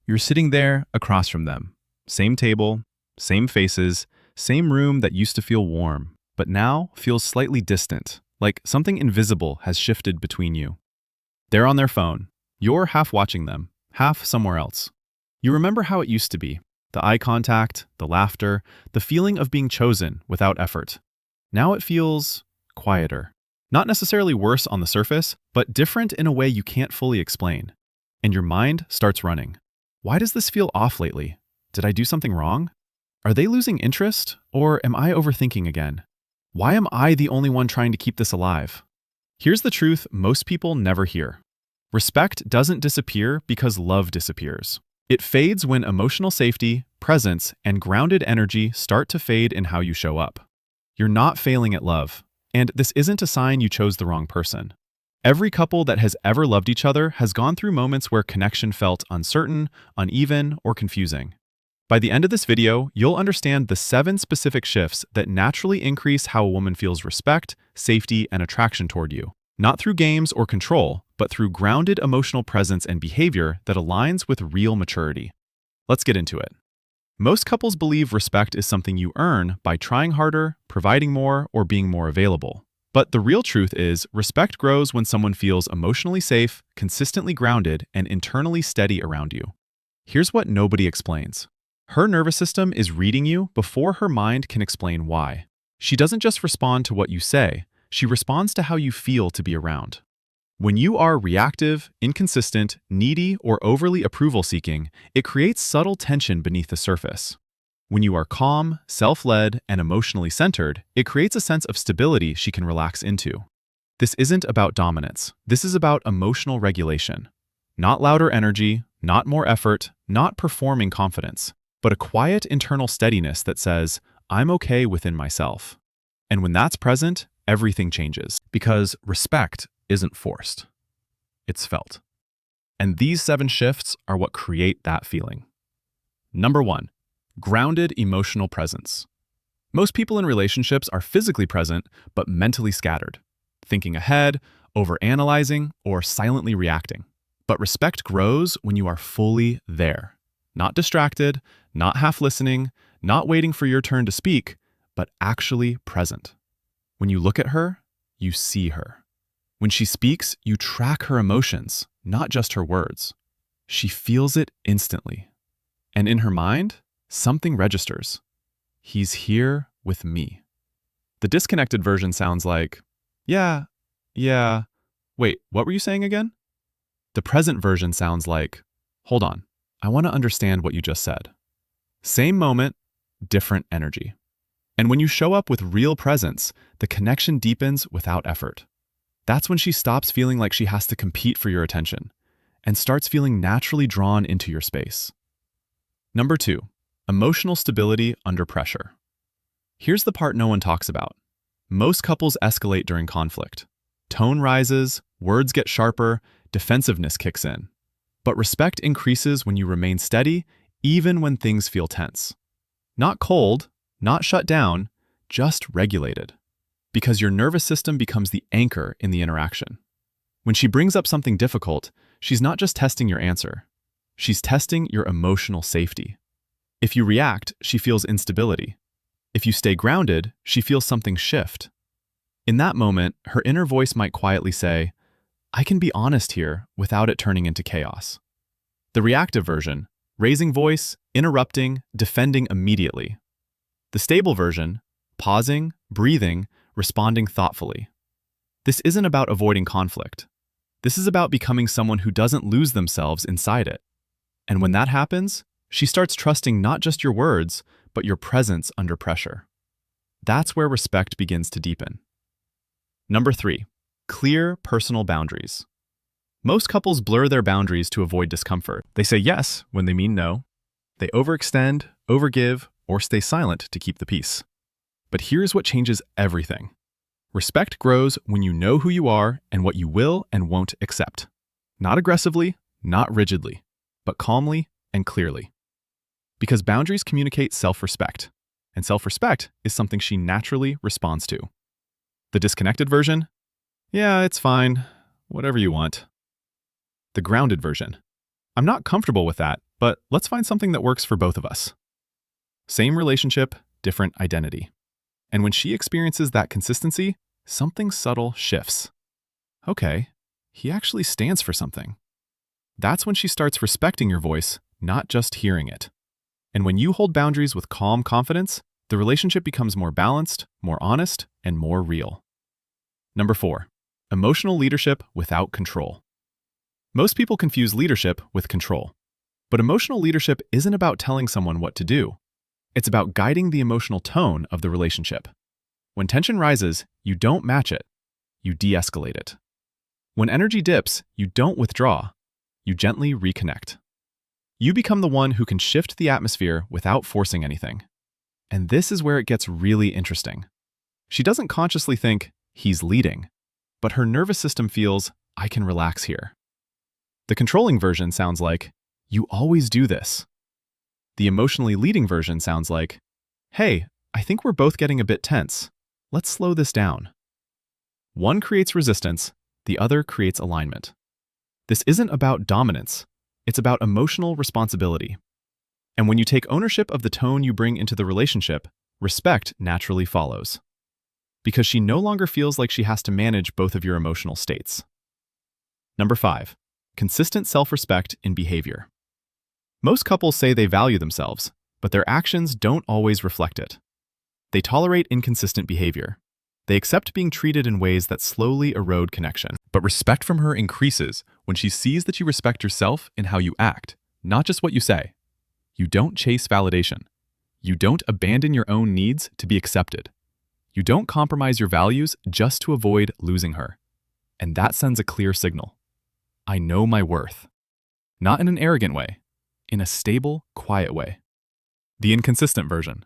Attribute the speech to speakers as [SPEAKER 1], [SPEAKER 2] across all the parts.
[SPEAKER 1] You're sitting there across from them. Same table, same faces, same room that used to feel warm, but now feels slightly distant, like something invisible has shifted between you. They're on their phone. You're half watching them, half somewhere else. You remember how it used to be, the eye contact, the laughter, the feeling of being chosen without effort. Now it feels quieter. Not necessarily worse on the surface, but different in a way you can't fully explain. And your mind starts running. Why does this feel off lately? Did I do something wrong? Are they losing interest? Or am I overthinking again? Why am I the only one trying to keep this alive? Here's the truth most people never hear. Respect doesn't disappear because love disappears. It fades when emotional safety, presence, and grounded energy start to fade in how you show up. You're not failing at love, and this isn't a sign you chose the wrong person. Every couple that has ever loved each other has gone through moments where connection felt uncertain, uneven, or confusing. By the end of this video, you'll understand the 7 specific shifts that naturally increase how a woman feels respect, safety, and attraction toward you. Not through games or control, but through grounded emotional presence and behavior that aligns with real maturity. Let's get into it. Most couples believe respect is something you earn by trying harder, providing more, or being more available. But the real truth is, respect grows when someone feels emotionally safe, consistently grounded, and internally steady around you. Here's what nobody explains. Her nervous system is reading you before her mind can explain why. She doesn't just respond to what you say, she responds to how you feel to be around. When you are reactive, inconsistent, needy, or overly approval-seeking, it creates subtle tension beneath the surface. When you are calm, self-led, and emotionally centered, it creates a sense of stability she can relax into. This isn't about dominance. This is about emotional regulation. Not louder energy, not more effort, not performing confidence, but a quiet internal steadiness that says, I'm okay within myself. And when that's present, everything changes. Because respect isn't forced. It's felt. And these 7 shifts are what create that feeling. Number 1. Grounded emotional presence. Most people in relationships are physically present, but mentally scattered, thinking ahead, overanalyzing, or silently reacting. But respect grows when you are fully there. Not distracted, not half listening, not waiting for your turn to speak, but actually present. When you look at her, you see her. When she speaks, you track her emotions, not just her words. She feels it instantly. And in her mind, something registers. He's here with me. The disconnected version sounds like, yeah, wait, what were you saying again? The present version sounds like, hold on, I want to understand what you just said. Same moment, different energy. And when you show up with real presence, the connection deepens without effort. That's when she stops feeling like she has to compete for your attention and starts feeling naturally drawn into your space. Number 2, emotional stability under pressure. Here's the part no one talks about. Most couples escalate during conflict. Tone rises, words get sharper, defensiveness kicks in. But respect increases when you remain steady, even when things feel tense. Not cold, not shut down, just regulated. Because your nervous system becomes the anchor in the interaction. When she brings up something difficult, she's not just testing your answer. She's testing your emotional safety. If you react, she feels instability. If you stay grounded, she feels something shift. In that moment, her inner voice might quietly say, I can be honest here without it turning into chaos. The reactive version, raising voice, interrupting, defending immediately. The stable version, pausing, breathing, responding thoughtfully. This isn't about avoiding conflict. This is about becoming someone who doesn't lose themselves inside it. And when that happens, she starts trusting not just your words, but your presence under pressure. That's where respect begins to deepen. Number 3, clear personal boundaries. Most couples blur their boundaries to avoid discomfort. They say yes when they mean no. They overextend, overgive, or stay silent to keep the peace. But here's what changes everything. Respect grows when you know who you are and what you will and won't accept. Not aggressively, not rigidly, but calmly and clearly. Because boundaries communicate self-respect, and self-respect is something she naturally responds to. The disconnected version? Yeah, it's fine. Whatever you want. The grounded version. I'm not comfortable with that, But let's find something that works for both of us. Same relationship, different identity. And when she experiences that consistency, something subtle shifts. Okay, he actually stands for something. That's when she starts respecting your voice, not just hearing it. And when you hold boundaries with calm confidence, the relationship becomes more balanced, more honest, and more real. Number 4, emotional leadership without control. Most people confuse leadership with control. But emotional leadership isn't about telling someone what to do. It's about guiding the emotional tone of the relationship. When tension rises, you don't match it. You de-escalate it. When energy dips, you don't withdraw. You gently reconnect. You become the one who can shift the atmosphere without forcing anything. And this is where it gets really interesting. She doesn't consciously think, he's leading, but her nervous system feels, I can relax here. The controlling version sounds like, you always do this. The emotionally leading version sounds like, hey, I think we're both getting a bit tense. Let's slow this down. One creates resistance, the other creates alignment. This isn't about dominance, it's about emotional responsibility. And when you take ownership of the tone you bring into the relationship, respect naturally follows. Because she no longer feels like she has to manage both of your emotional states. Number 5, consistent self-respect in behavior. Most couples say they value themselves, but their actions don't always reflect it. They tolerate inconsistent behavior. They accept being treated in ways that slowly erode connection. But respect from her increases when she sees that you respect yourself in how you act, not just what you say. You don't chase validation. You don't abandon your own needs to be accepted. You don't compromise your values just to avoid losing her. And that sends a clear signal. I know my worth. Not in an arrogant way, in a stable, quiet way. The inconsistent version.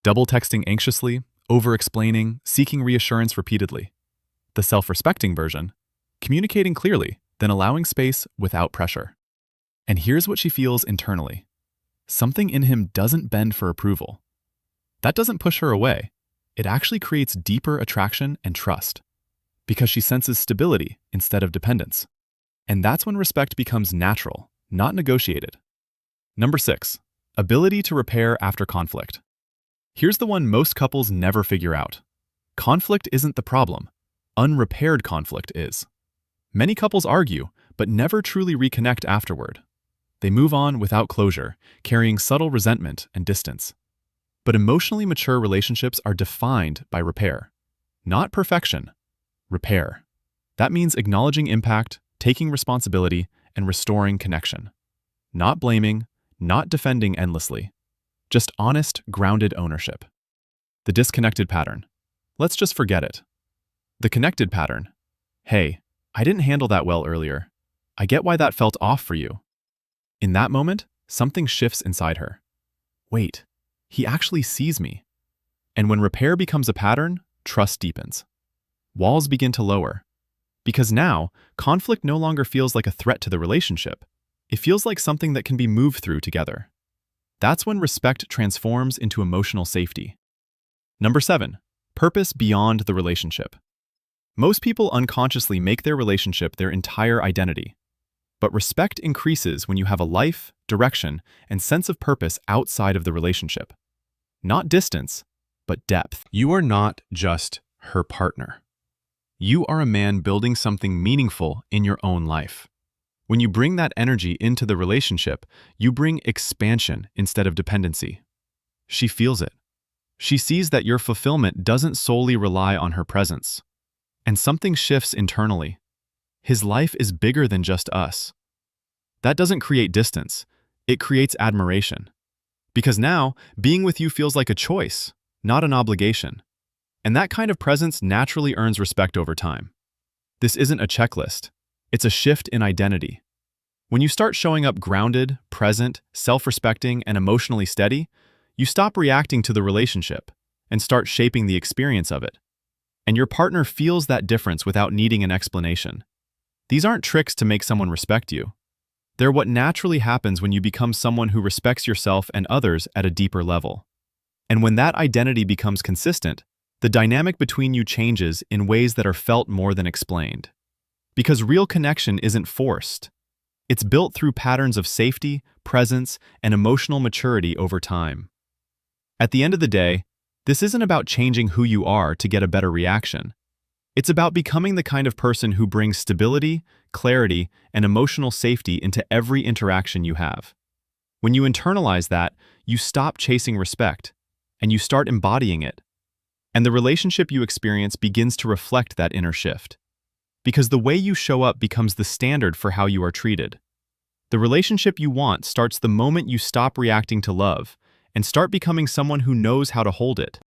[SPEAKER 1] Double texting anxiously, over-explaining, seeking reassurance repeatedly. The self-respecting version. Communicating clearly, then allowing space without pressure. And here's what she feels internally. Something in him doesn't bend for approval. That doesn't push her away. It actually creates deeper attraction and trust. Because she senses stability instead of dependence. And that's when respect becomes natural, not negotiated. Number 6, ability to repair after conflict. Here's the one most couples never figure out. Conflict isn't the problem. Unrepaired conflict is. Many couples argue, but never truly reconnect afterward. They move on without closure, carrying subtle resentment and distance. But emotionally mature relationships are defined by repair. Not perfection. Repair. That means acknowledging impact, taking responsibility, and restoring connection. Not blaming, not defending endlessly. Just honest, grounded ownership. The disconnected pattern. Let's just forget it. The connected pattern. Hey, I didn't handle that well earlier. I get why that felt off for you. In that moment, something shifts inside her. Wait, he actually sees me. And when repair becomes a pattern, trust deepens. Walls begin to lower. Because now, conflict no longer feels like a threat to the relationship. It feels like something that can be moved through together. That's when respect transforms into emotional safety. Number 7, purpose beyond the relationship. Most people unconsciously make their relationship their entire identity. But respect increases when you have a life, direction, and sense of purpose outside of the relationship. Not distance, but depth. You are not just her partner. You are a man building something meaningful in your own life. When you bring that energy into the relationship, you bring expansion instead of dependency. She feels it. She sees that your fulfillment doesn't solely rely on her presence. And something shifts internally. His life is bigger than just us. That doesn't create distance. It creates admiration. Because now, being with you feels like a choice, not an obligation. And that kind of presence naturally earns respect over time. This isn't a checklist. It's a shift in identity. When you start showing up grounded, present, self-respecting, and emotionally steady, you stop reacting to the relationship and start shaping the experience of it. And your partner feels that difference without needing an explanation. These aren't tricks to make someone respect you. They're what naturally happens when you become someone who respects yourself and others at a deeper level. And when that identity becomes consistent, the dynamic between you changes in ways that are felt more than explained. Because real connection isn't forced. It's built through patterns of safety, presence, and emotional maturity over time. At the end of the day, this isn't about changing who you are to get a better reaction. It's about becoming the kind of person who brings stability, clarity, and emotional safety into every interaction you have. When you internalize that, you stop chasing respect, and you start embodying it. And the relationship you experience begins to reflect that inner shift. Because the way you show up becomes the standard for how you are treated. The relationship you want starts the moment you stop reacting to love and start becoming someone who knows how to hold it.